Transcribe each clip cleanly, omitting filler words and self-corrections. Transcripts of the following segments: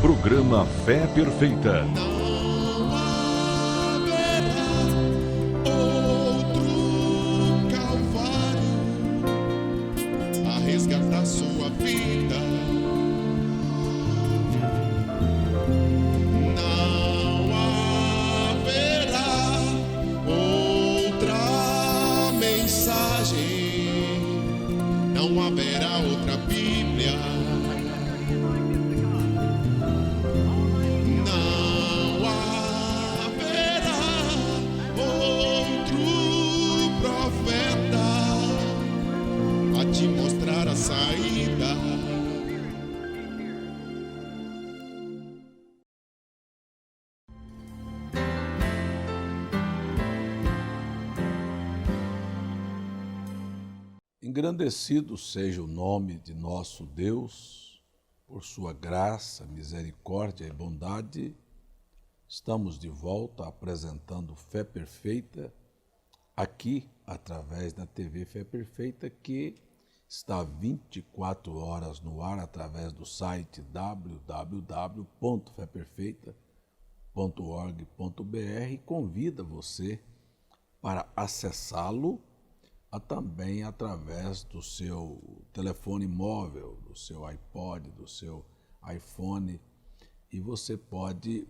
Programa Fé Perfeita. Não haverá outro Calvário a resgatar sua vida. Não haverá outra mensagem, não haverá outra Bíblia. Não haverá outro profeta a te mostrar a saída. Engrandecido seja o nome de nosso Deus, por sua graça, misericórdia e bondade. Estamos de volta apresentando Fé Perfeita, aqui através da TV Fé Perfeita, que está 24 horas no ar através do site www.feperfeita.org.br e convida você para acessá-lo também através do seu telefone móvel, do seu iPod, do seu iPhone, e você pode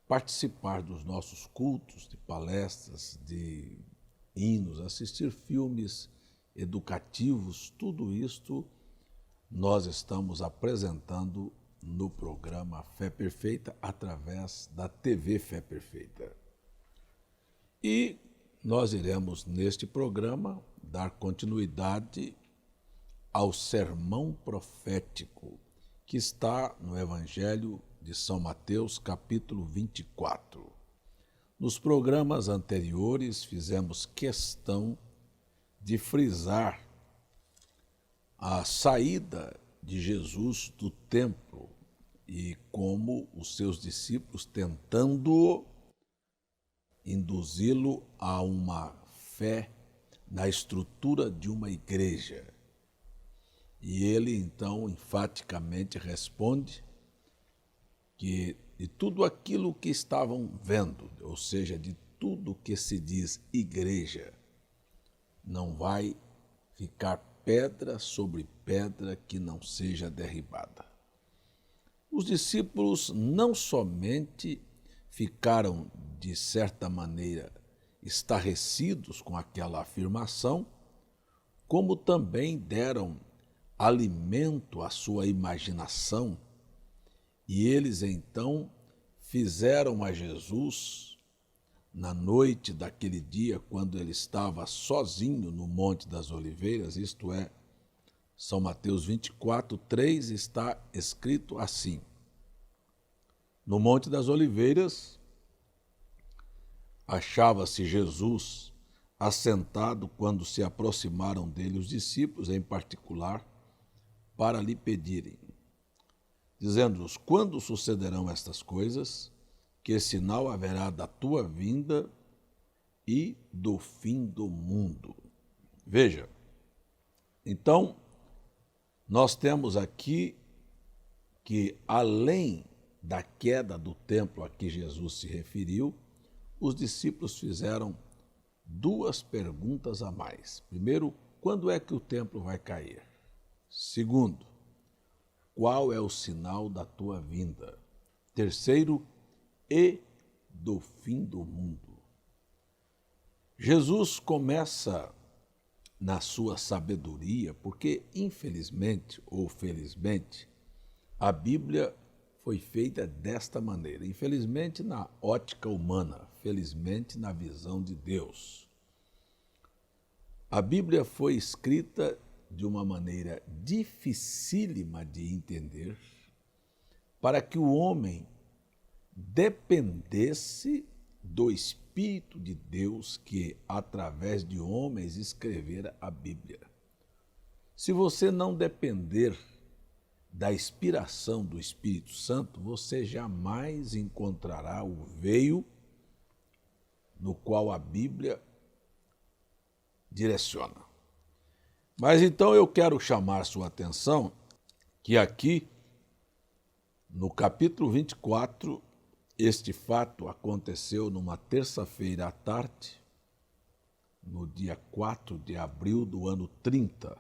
participar dos nossos cultos, de palestras, de hinos, assistir filmes educativos, tudo isto nós estamos apresentando no programa Fé Perfeita através da TV Fé Perfeita. E nós iremos, neste programa, dar continuidade ao sermão profético que está no Evangelho de São Mateus, capítulo 24. Nos programas anteriores, fizemos questão de frisar a saída de Jesus do templo e como os seus discípulos, tentando induzi-lo a uma fé na estrutura de uma igreja. E ele, então, enfaticamente responde que de tudo aquilo que estavam vendo, ou seja, de tudo que se diz igreja, não vai ficar pedra sobre pedra que não seja derribada. Os discípulos não somente ficaram, de certa maneira, estarrecidos com aquela afirmação, como também deram alimento à sua imaginação, e eles então fizeram a Jesus, na noite daquele dia, quando ele estava sozinho no Monte das Oliveiras, isto é, São Mateus 24, 3, está escrito assim: no Monte das Oliveiras, achava-se Jesus assentado quando se aproximaram dele os discípulos, em particular, para lhe pedirem, dizendo-lhes: quando sucederão estas coisas? Que sinal haverá da tua vinda e do fim do mundo? Veja, então, nós temos aqui que, além da queda do templo a que Jesus se referiu, os discípulos fizeram duas perguntas a mais. Primeiro, quando é que o templo vai cair? Segundo, qual é o sinal da tua vinda? Terceiro, e do fim do mundo. Jesus começa na sua sabedoria, porque infelizmente ou felizmente, a Bíblia foi feita desta maneira. Infelizmente na ótica humana, felizmente na visão de Deus. A Bíblia foi escrita de uma maneira dificílima de entender, para que o homem dependesse do Espírito de Deus que, através de homens, escrevera a Bíblia. Se você não depender da inspiração do Espírito Santo, você jamais encontrará o veio no qual a Bíblia direciona. Mas então eu quero chamar sua atenção que aqui No capítulo 24, este fato aconteceu numa terça-feira à tarde, no dia 4 de abril do ano 30.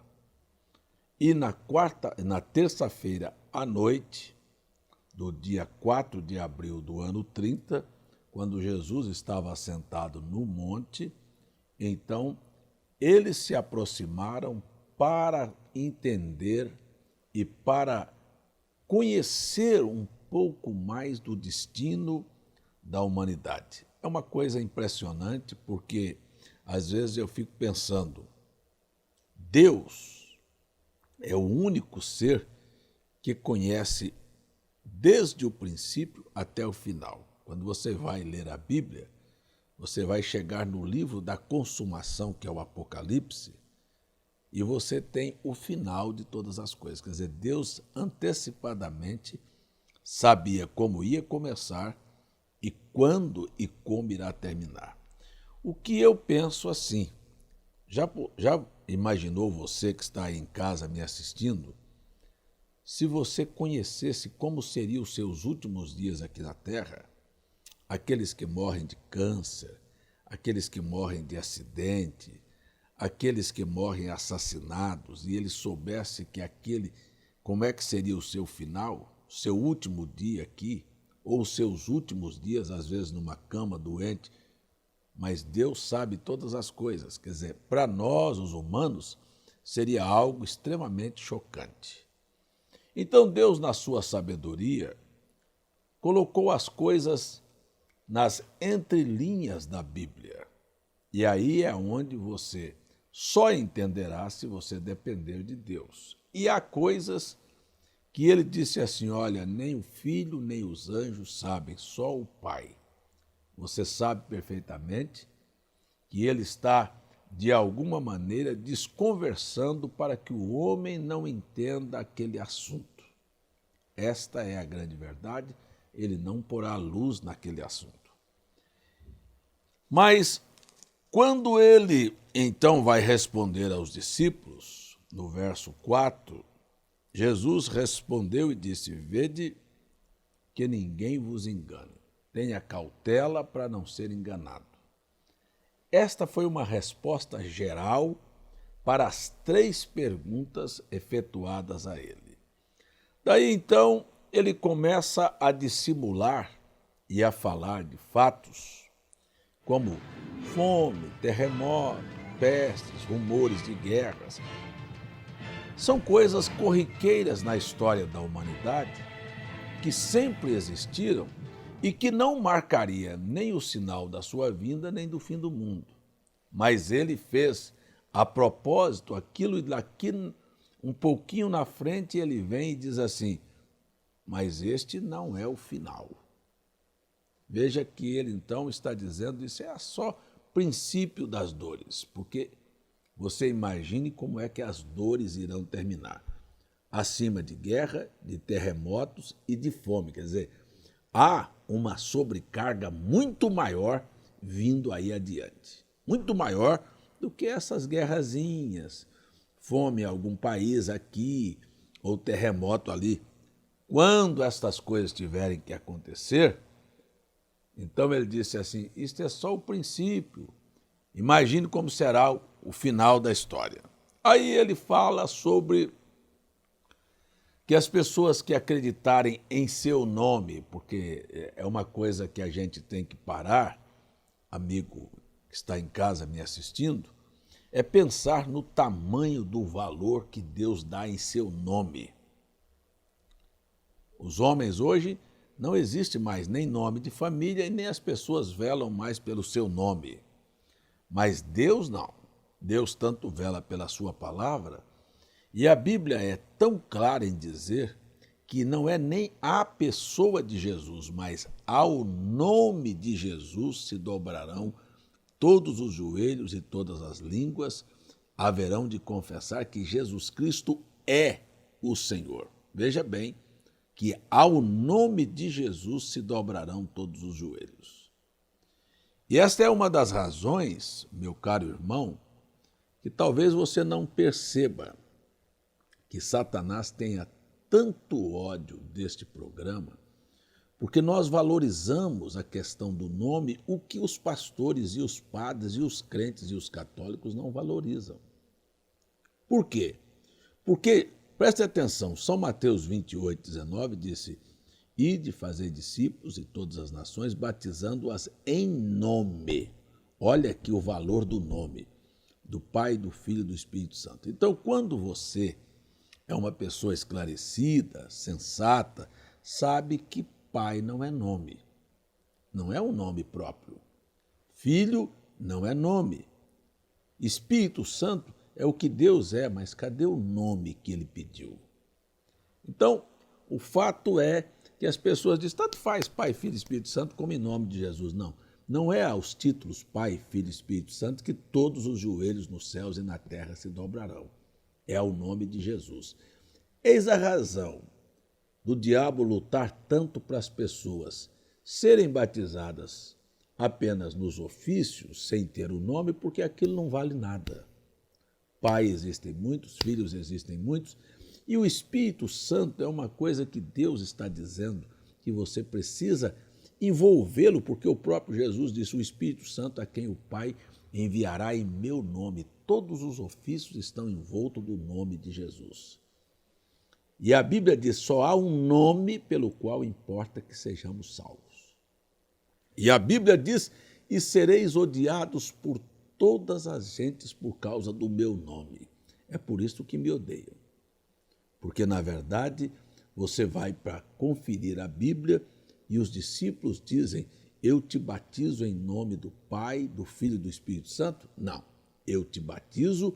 E na terça-feira à noite, do dia 4 de abril do ano 30, quando Jesus estava assentado no monte, então eles se aproximaram para entender e para conhecer um pouco mais do destino da humanidade. É uma coisa impressionante porque, às vezes, eu fico pensando, Deus é o único ser que conhece desde o princípio até o final. Quando você vai ler a Bíblia, você vai chegar no livro da consumação, que é o Apocalipse, e você tem o final de todas as coisas. Quer dizer, Deus antecipadamente sabia como ia começar e quando e como irá terminar. O que eu penso assim, já imaginou você que está aí em casa me assistindo, se você conhecesse como seriam os seus últimos dias aqui na Terra, aqueles que morrem de câncer, aqueles que morrem de acidente, aqueles que morrem assassinados, e ele soubesse que como é que seria o seu final, seu último dia aqui, ou os seus últimos dias, às vezes numa cama doente, mas Deus sabe todas as coisas. Quer dizer, para nós, os humanos, seria algo extremamente chocante. Então Deus, na sua sabedoria, colocou as coisas nas entrelinhas da Bíblia. E aí é onde você só entenderá se você depender de Deus. E há coisas que ele disse assim, olha, nem o Filho, nem os anjos sabem, só o Pai. Você sabe perfeitamente que ele está, de alguma maneira, desconversando para que o homem não entenda aquele assunto. Esta é a grande verdade, ele não porá luz naquele assunto. Mas, quando ele, então, vai responder aos discípulos, no verso 4, Jesus respondeu e disse, vede que ninguém vos engane. Tenha cautela para não ser enganado. Esta foi uma resposta geral para as 3 perguntas efetuadas a ele. Daí, então, ele começa a dissimular e a falar de fatos como fome, terremoto, pestes, rumores de guerras. São coisas corriqueiras na história da humanidade que sempre existiram e que não marcaria nem o sinal da sua vinda, nem do fim do mundo. Mas ele fez, a propósito, aquilo e daqui um pouquinho na frente ele vem e diz assim, mas este não é o final. Veja que ele então está dizendo, isso é só princípio das dores, porque você imagine como é que as dores irão terminar. Acima de guerra, de terremotos e de fome, quer dizer, há uma sobrecarga muito maior vindo aí adiante. Muito maior do que essas guerrazinhas, fome em algum país aqui, ou terremoto ali. Quando estas coisas tiverem que acontecer, então ele disse assim, isto é só o princípio. Imagine como será o final da história. Aí ele fala sobre que as pessoas que acreditarem em seu nome, porque é uma coisa que a gente tem que parar, amigo que está em casa me assistindo, é pensar no tamanho do valor que Deus dá em seu nome. Os homens hoje não existe mais nem nome de família e nem as pessoas velam mais pelo seu nome. Mas Deus não. Deus tanto vela pela sua palavra. E a Bíblia é tão clara em dizer que não é nem a pessoa de Jesus, mas ao nome de Jesus se dobrarão todos os joelhos e todas as línguas haverão de confessar que Jesus Cristo é o Senhor. Veja bem que ao nome de Jesus se dobrarão todos os joelhos. E esta é uma das razões, meu caro irmão, que talvez você não perceba que Satanás tenha tanto ódio deste programa, porque nós valorizamos a questão do nome, o que os pastores e os padres e os crentes e os católicos não valorizam. Por quê? Porque, preste atenção, São Mateus 28, 19 disse: ide fazer discípulos de todas as nações, batizando-as em nome. Olha aqui o valor do nome, do Pai, do Filho e do Espírito Santo. Então, quando você é uma pessoa esclarecida, sensata, sabe que Pai não é nome, não é um nome próprio. Filho não é nome. Espírito Santo é o que Deus é, mas cadê o nome que ele pediu? Então, o fato é que as pessoas dizem, tanto faz Pai, Filho e Espírito Santo como em nome de Jesus. Não, não é aos títulos Pai, Filho e Espírito Santo que todos os joelhos nos céus e na terra se dobrarão. É ao nome de Jesus. Eis a razão do diabo lutar tanto para as pessoas serem batizadas apenas nos ofícios, sem ter o nome, porque aquilo não vale nada. Pai existem muitos, filhos existem muitos, e o Espírito Santo é uma coisa que Deus está dizendo que você precisa envolvê-lo, porque o próprio Jesus disse, o Espírito Santo a quem o Pai enviará em meu nome. Todos os ofícios estão envoltos do nome de Jesus. E a Bíblia diz, só há um nome pelo qual importa que sejamos salvos. E a Bíblia diz, e sereis odiados por todas as gentes por causa do meu nome. É por isso que me odeiam. Porque, na verdade, você vai para conferir a Bíblia e os discípulos dizem, eu te batizo em nome do Pai, do Filho e do Espírito Santo? Não, eu te batizo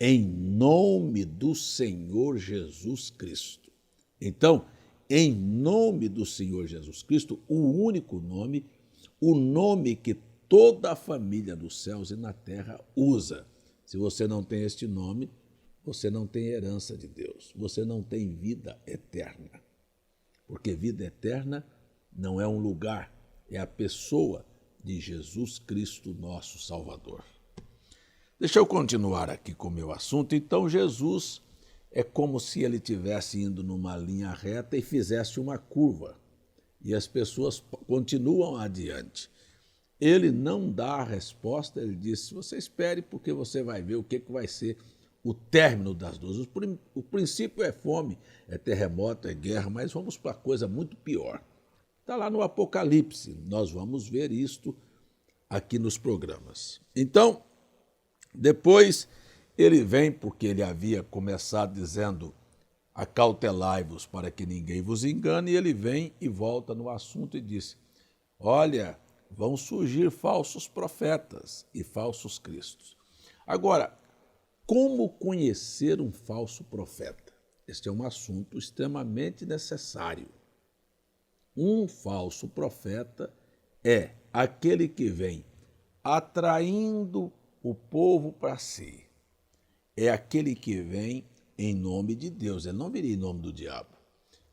em nome do Senhor Jesus Cristo. Então, em nome do Senhor Jesus Cristo, o único nome, o nome que toda a família dos céus e na terra usa. Se você não tem este nome, você não tem herança de Deus, você não tem vida eterna. Porque vida eterna não é um lugar, é a pessoa de Jesus Cristo, nosso Salvador. Deixa eu continuar aqui com o meu assunto. Então, Jesus é como se ele estivesse indo numa linha reta e fizesse uma curva. E as pessoas continuam adiante. Ele não dá a resposta, ele disse, você espere porque você vai ver o que vai ser o término das dores. O princípio é fome, é terremoto, é guerra, mas vamos para coisa muito pior. Está lá no Apocalipse, nós vamos ver isto aqui nos programas. Então, depois ele vem, porque ele havia começado dizendo, acautelai-vos para que ninguém vos engane, e ele vem e volta no assunto e diz, olha, vão surgir falsos profetas e falsos cristos. Agora, como conhecer um falso profeta? Este é um assunto extremamente necessário. Um falso profeta é aquele que vem atraindo o povo para si. É aquele que vem em nome de Deus. Ele não viria em nome do diabo.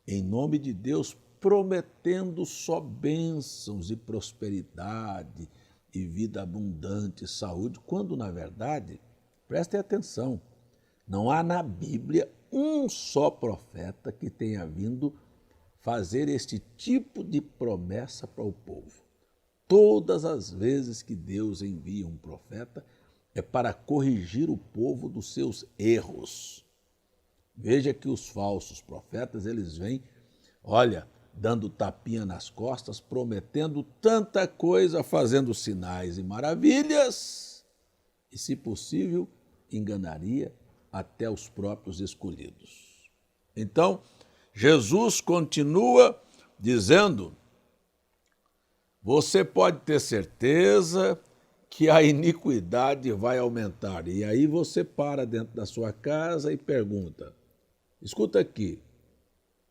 Em nome de Deus, prometendo só bênçãos e prosperidade e vida abundante, saúde, quando, na verdade, prestem atenção, não há na Bíblia um só profeta que tenha vindo fazer este tipo de promessa para o povo. Todas as vezes que Deus envia um profeta, é para corrigir o povo dos seus erros. Veja que os falsos profetas, eles vêm, olha, dando tapinha nas costas, prometendo tanta coisa, fazendo sinais e maravilhas, e, se possível, enganaria até os próprios escolhidos. Então, Jesus continua dizendo, você pode ter certeza que a iniquidade vai aumentar. E aí você para dentro da sua casa e pergunta, escuta aqui,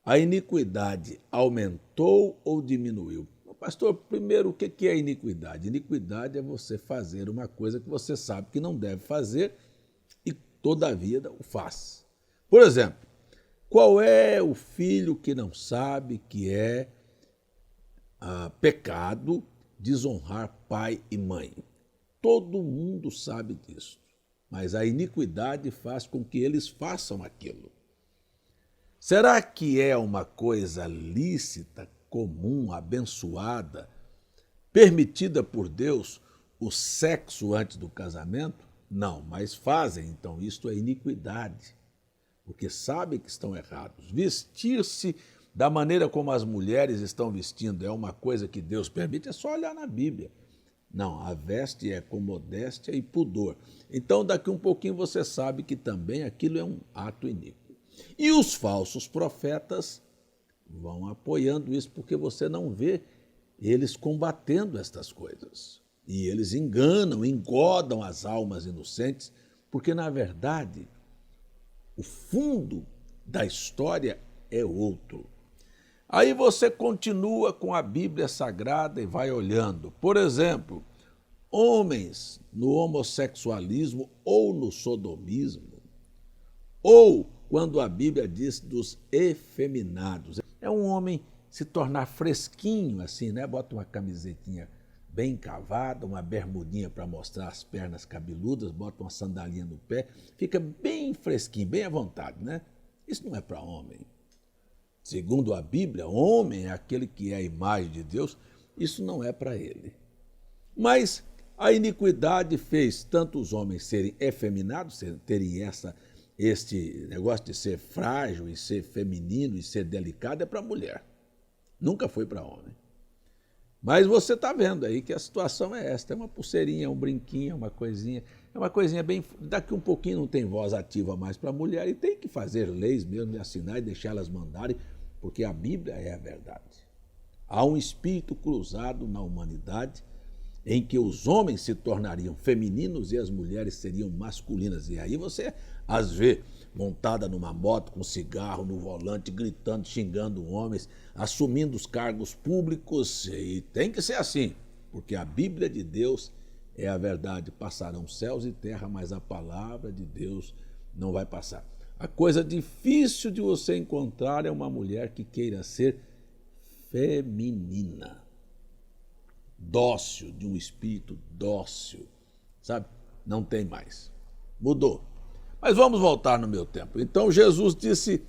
a iniquidade aumentou ou diminuiu? Pastor, primeiro, o que é iniquidade? Iniquidade é você fazer uma coisa que você sabe que não deve fazer e todavia o faz. Por exemplo, qual é o filho que não sabe que é pecado desonrar pai e mãe? Todo mundo sabe disso, mas a iniquidade faz com que eles façam aquilo. Será que é uma coisa lícita, comum, abençoada, permitida por Deus o sexo antes do casamento? Não, mas fazem, então isto é iniquidade, porque sabem que estão errados. Vestir-se da maneira como as mulheres estão vestindo é uma coisa que Deus permite, é só olhar na Bíblia. Não, a veste é com modéstia e pudor. Então, daqui um pouquinho você sabe que também aquilo é um ato iníquo. E os falsos profetas vão apoiando isso, porque você não vê eles combatendo estas coisas. E eles enganam, engodam as almas inocentes, porque, na verdade, o fundo da história é outro. Aí você continua com a Bíblia Sagrada e vai olhando. Por exemplo, homens no homossexualismo ou no sodomismo, ou quando a Bíblia diz dos efeminados. É um homem se tornar fresquinho assim, né? Bota uma camisetinha bem cavada, uma bermudinha para mostrar as pernas cabeludas, bota uma sandalinha no pé, fica bem fresquinho, bem à vontade, né? Isso não é para homem. Segundo a Bíblia, homem é aquele que é a imagem de Deus, isso não é para ele. Mas a iniquidade fez tanto os homens serem efeminados, terem este negócio de ser frágil e ser feminino e ser delicado, é para a mulher. Nunca foi para homem. Mas você está vendo aí que a situação é esta, é uma pulseirinha, um brinquinho, é uma coisinha bem... Daqui um pouquinho não tem voz ativa mais para a mulher e tem que fazer leis mesmo, e assinar e deixar elas mandarem, porque a Bíblia é a verdade. Há um espírito cruzado na humanidade em que os homens se tornariam femininos e as mulheres seriam masculinas. E aí você as vê montada numa moto com cigarro no volante, gritando, xingando homens, assumindo os cargos públicos, e tem que ser assim, porque a Bíblia de Deus é a verdade. Passarão céus e terra, mas a palavra de Deus não vai passar. A coisa difícil de você encontrar é uma mulher que queira ser feminina, dócil, de um espírito dócil, sabe? Não tem mais. Mudou. Mas vamos voltar no meu tempo. Então Jesus disse,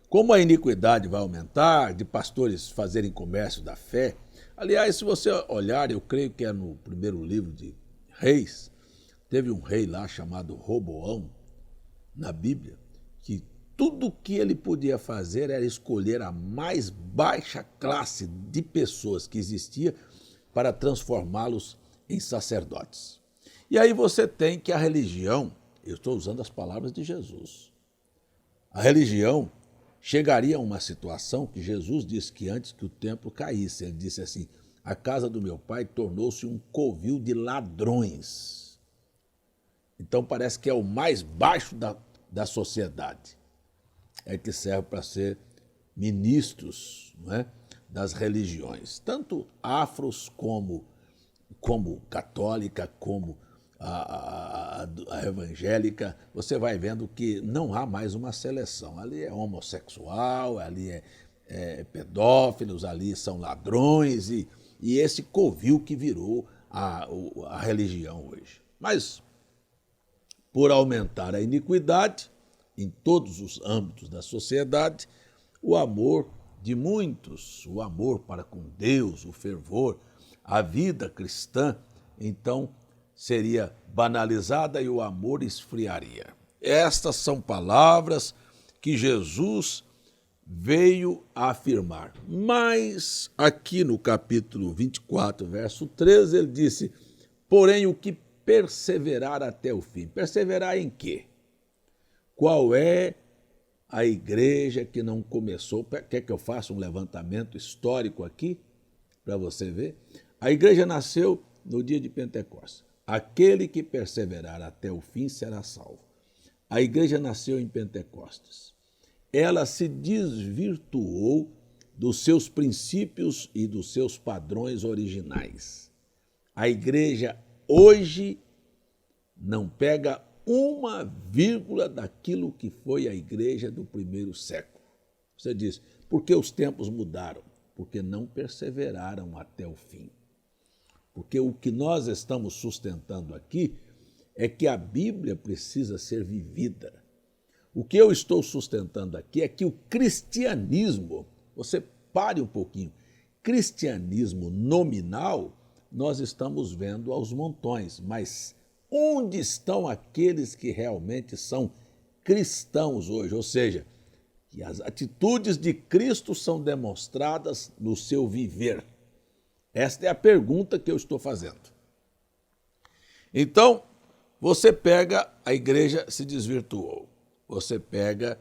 como a iniquidade vai aumentar, de pastores fazerem comércio da fé. Aliás, se você olhar, eu creio que é no primeiro livro de Reis, teve um rei lá chamado Roboão, na Bíblia, que tudo o que ele podia fazer era escolher a mais baixa classe de pessoas que existia para transformá-los em sacerdotes. E aí você tem que a religião, eu estou usando as palavras de Jesus, a religião chegaria a uma situação que Jesus disse que antes que o templo caísse, ele disse assim, a casa do meu pai tornou-se um covil de ladrões. Então parece que é o mais baixo da sociedade, é que serve para ser ministros, não é, das religiões, tanto afros como católica, como a evangélica. Você vai vendo que não há mais uma seleção, ali é homossexual, ali é pedófilos, ali são ladrões e esse covil que virou a religião hoje. Mas, por aumentar a iniquidade em todos os âmbitos da sociedade, o amor de muitos, o amor para com Deus, o fervor, a vida cristã, então seria banalizada e o amor esfriaria. Estas são palavras que Jesus veio a afirmar. Mas aqui no capítulo 24, verso 13, ele disse, porém o que perseverar até o fim. Perseverar em quê? Qual é a igreja que não começou? Quer que eu faça um levantamento histórico aqui para você ver? A igreja nasceu no dia de Pentecostes. Aquele que perseverar até o fim será salvo. A igreja nasceu em Pentecostes. Ela se desvirtuou dos seus princípios e dos seus padrões originais. A igreja hoje não pega uma vírgula daquilo que foi a igreja do primeiro século. Você diz, por que os tempos mudaram? Porque não perseveraram até o fim. Porque o que nós estamos sustentando aqui é que a Bíblia precisa ser vivida. O que eu estou sustentando aqui é que o cristianismo, você pare um pouquinho, cristianismo nominal, nós estamos vendo aos montões, mas onde estão aqueles que realmente são cristãos hoje? Ou seja, que as atitudes de Cristo são demonstradas no seu viver. Esta é a pergunta que eu estou fazendo. Então, você pega, a igreja se desvirtuou. Você pega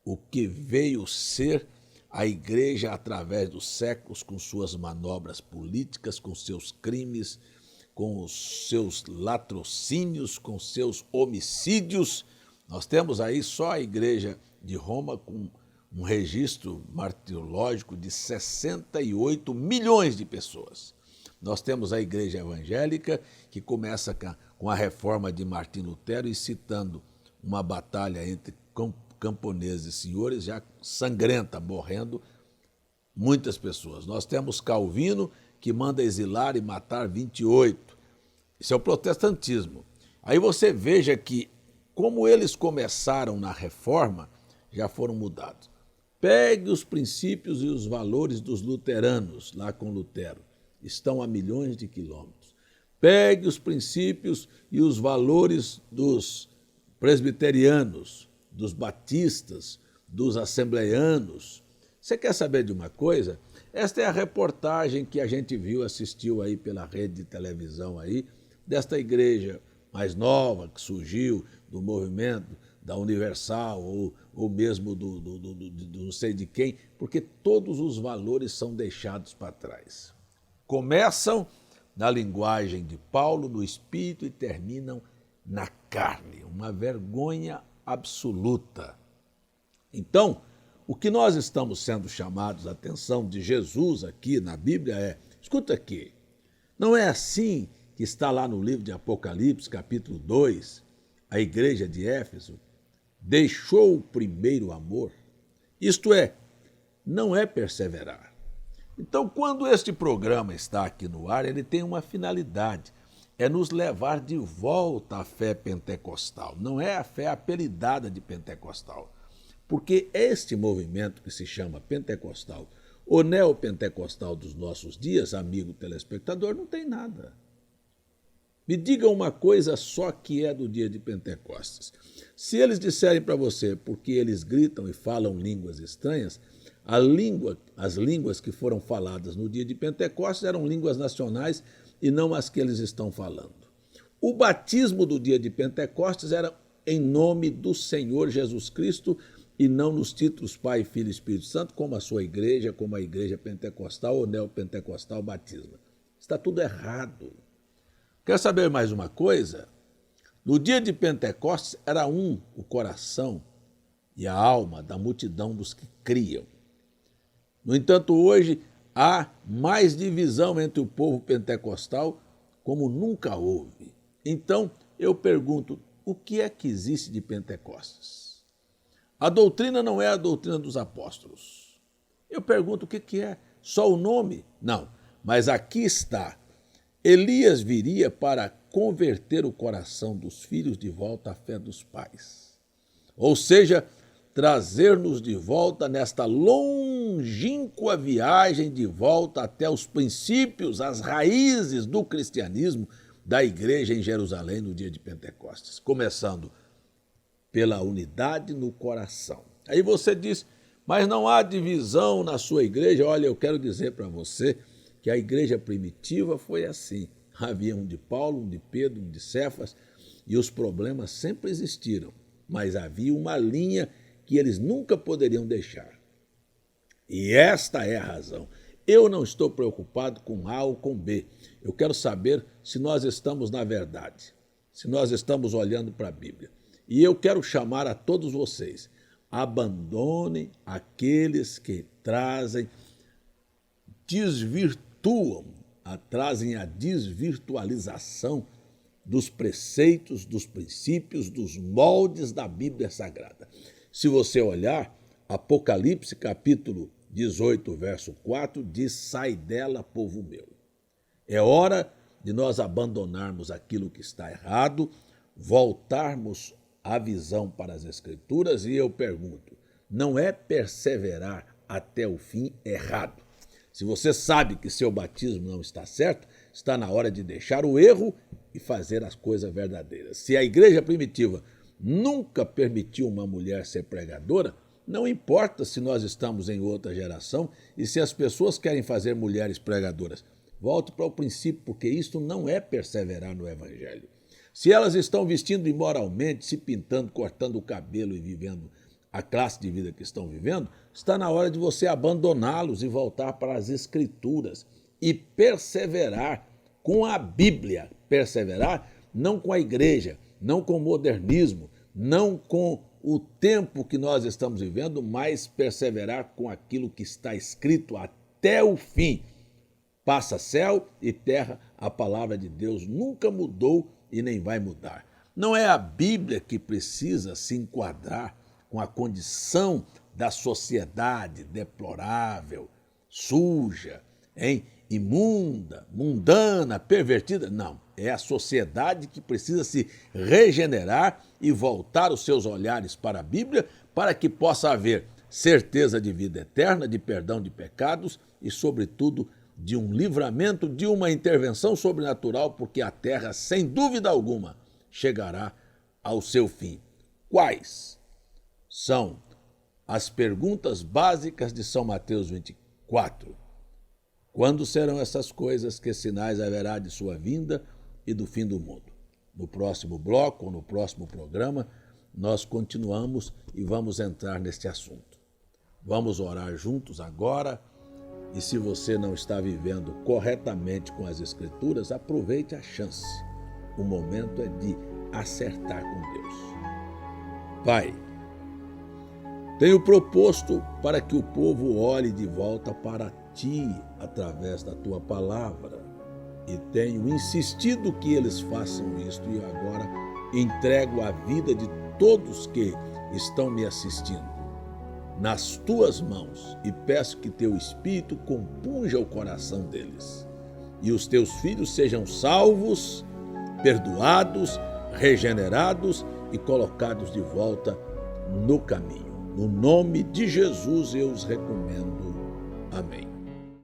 o que veio ser a igreja através dos séculos, com suas manobras políticas, com seus crimes, com os seus latrocínios, com seus homicídios. Nós temos aí só a igreja de Roma com um registro martirológico de 68 milhões de pessoas. Nós temos a igreja evangélica, que começa com a reforma de Martim Lutero e citando uma batalha entre camponeses e senhores, já sangrenta, morrendo muitas pessoas. Nós temos Calvino, que manda exilar e matar 28. Isso é o protestantismo. Aí você veja que, como eles começaram na reforma, já foram mudados. Pegue os princípios e os valores dos luteranos, lá com Lutero. Estão a milhões de quilômetros. Pegue os princípios e os valores dos presbiterianos, dos batistas, dos assembleianos. Você quer saber de uma coisa? Esta é a reportagem que a gente viu, assistiu aí pela rede de televisão aí, desta igreja mais nova que surgiu do movimento da Universal ou mesmo do não sei de quem, porque todos os valores são deixados para trás. Começam na linguagem de Paulo, no espírito, e terminam na carne. Uma vergonha absoluta. Então, o que nós estamos sendo chamados a atenção de Jesus aqui na Bíblia é, escuta aqui, não é assim que está lá no livro de Apocalipse, capítulo 2, a igreja de Éfeso deixou o primeiro amor? Isto é, não é perseverar. Então, quando este programa está aqui no ar, ele tem uma finalidade, é nos levar de volta à fé pentecostal. Não é a fé apelidada de pentecostal, porque este movimento que se chama pentecostal, ou neopentecostal dos nossos dias, amigo telespectador, não tem nada. Me diga uma coisa só que é do dia de Pentecostes. Se eles disserem para você porque eles gritam e falam línguas estranhas, as línguas que foram faladas no dia de Pentecostes eram línguas nacionais e não as que eles estão falando. O batismo do dia de Pentecostes era em nome do Senhor Jesus Cristo e não nos títulos Pai, Filho e Espírito Santo, como a sua igreja, como a igreja pentecostal ou neopentecostal batisma. Está tudo errado. Quer saber mais uma coisa? No dia de Pentecostes era o coração e a alma da multidão dos que criam. No entanto, hoje há mais divisão entre o povo pentecostal como nunca houve. Então, eu pergunto, o que é que existe de Pentecostes? A doutrina não é a doutrina dos apóstolos. Eu pergunto, o que é? Só o nome? Não, mas aqui está. Elias viria para converter o coração dos filhos de volta à fé dos pais. Ou seja, trazer-nos de volta nesta longínqua viagem de volta até os princípios, as raízes do cristianismo da igreja em Jerusalém no dia de Pentecostes, começando pela unidade no coração. Aí você diz, mas não há divisão na sua igreja? Olha, eu quero dizer para você que a igreja primitiva foi assim. Havia um de Paulo, um de Pedro, um de Cefas, e os problemas sempre existiram, mas havia uma linha que eles nunca poderiam deixar. E esta é a razão. Eu não estou preocupado com A ou com B. Eu quero saber se nós estamos na verdade, se nós estamos olhando para a Bíblia. E eu quero chamar a todos vocês, abandonem aqueles que trazem a desvirtualização dos preceitos, dos princípios, dos moldes da Bíblia Sagrada. Se você olhar, Apocalipse capítulo 18, verso 4, diz, sai dela, povo meu. É hora de nós abandonarmos aquilo que está errado, voltarmos a visão para as Escrituras e eu pergunto, não é perseverar até o fim errado? Se você sabe que seu batismo não está certo, está na hora de deixar o erro e fazer as coisas verdadeiras. Se a igreja primitiva nunca permitiu uma mulher ser pregadora, não importa se nós estamos em outra geração e se as pessoas querem fazer mulheres pregadoras. Volte para o princípio, porque isso não é perseverar no evangelho. Se elas estão vestindo imoralmente, se pintando, cortando o cabelo e vivendo a classe de vida que estão vivendo, está na hora de você abandoná-los e voltar para as Escrituras e perseverar com a Bíblia. Perseverar não com a igreja, não com o modernismo, não com o tempo que nós estamos vivendo, mas perseverar com aquilo que está escrito até o fim. Passa céu e terra, a palavra de Deus nunca mudou e nem vai mudar. Não é a Bíblia que precisa se enquadrar com a condição da sociedade deplorável, suja, imunda, mundana, pervertida. Não, é a sociedade que precisa se regenerar e voltar os seus olhares para a Bíblia para que possa haver certeza de vida eterna, de perdão de pecados e, sobretudo, de um livramento, de uma intervenção sobrenatural, porque a terra, sem dúvida alguma, chegará ao seu fim. Quais são as perguntas básicas de São Mateus 24? Quando serão essas coisas? Que sinais haverá de sua vinda e do fim do mundo? No próximo bloco, ou no próximo programa, nós continuamos e vamos entrar neste assunto. Vamos orar juntos agora. E se você não está vivendo corretamente com as Escrituras, aproveite a chance. O momento é de acertar com Deus. Pai, tenho proposto para que o povo olhe de volta para Ti através da Tua palavra e tenho insistido que eles façam isto e agora entrego a vida de todos que estão me assistindo nas Tuas mãos e peço que Teu Espírito compunja o coração deles e os Teus filhos sejam salvos, perdoados, regenerados e colocados de volta no caminho. No nome de Jesus eu os recomendo. Amém.